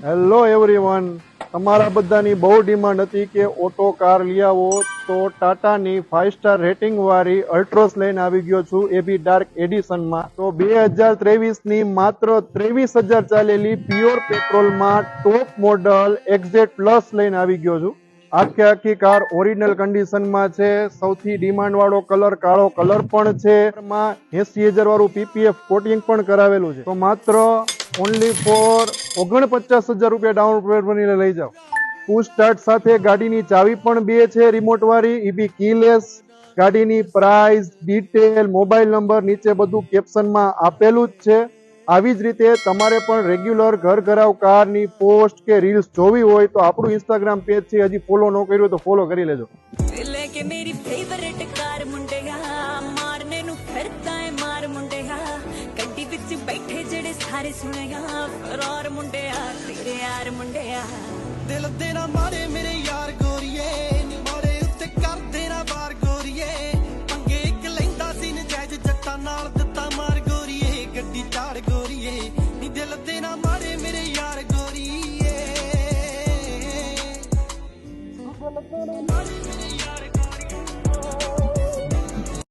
Hello everyone, તમારા બધાની બહુ ડિમાન્ડ હતી કે ઓટો કાર લઈ આવો, તો ટાટાની 5 સ્ટાર રેટિંગ વાળી અલ્ટ્રોસ લઈને આવી ગયો છું, એ બી ડાર્ક એડિશનમાં. તો 2023ની માત્ર 23,000 ચાલેલી પ્યોર પેટ્રોલમાં ટોપ મોડલ XZ પ્લસ લઈને આવી ગયો છું. આખી કાર ઓરિજિનલ કન્ડિશનમાં છે. સૌથી ડિમાન્ડ વાળો કલર કાળો કલર પણ છે. 80,000 વાળું PPF કોટિંગ પણ કરાવેલું છે. તો માત્ર ઓનલી ફોર 49,000 રૂપિયા ડાઉન પેમેન્ટ બનીને લઈ જાઓ. પુશ સ્ટાર્ટ સાથે ગાડીની ચાવી પણ બે છે રિમોટ વાળી, એ બી કીલેસ. ગાડીની પ્રાઇસ, ડિટેલ, મોબાઈલ નંબર નીચે બધું કેપ્શનમાં આપેલું જ છે. આવી જ રીતે તમારે પણ રેગ્યુલર ઘર ઘરાવ કારની પોસ્ટ કે રીલ્સ જોવી હોય તો આપણું ઇન્સ્ટાગ્રામ પેજ છે, હજી ફોલો ન કર્યું તો ફોલો કરી લેજો. કે ਮੇਰੀ ਫੇਵਰਿਟ ਕਾਰ ਮੁੰਡਿਆ ਮਾਰਨੇ ਨੂੰ ਫਿਰਦਾ ਏ ਮਾਰ ਮੁੰਡਿਆ ਗੱਡੀ ਵਿੱਚ ਬੈਠੇ ਜਿਹੜੇ ਸਾਰੇ ਸੁਣਿਆ ਫਰਾਰ ਮੁੰਡਿਆ ਤੇਰੇ ਯਾਰ ਮੁੰਡਿਆ ਦਿਲ ਦੇ ਨਾ ਮਾਰੇ ਮੇਰੇ ਯਾਰ ਗੋਰੀਏ ਨੀ ਮਾਰੇ ਉੱਤੇ ਕਰਦੇ ਨਾ ਵਾਰ ਗੋਰੀਏ ਪੰਗੇ ਇੱਕ ਲੈਂਦਾ ਸੀ ਨਜਾਇਜ਼ ਜੱਟਾਂ ਨਾਲ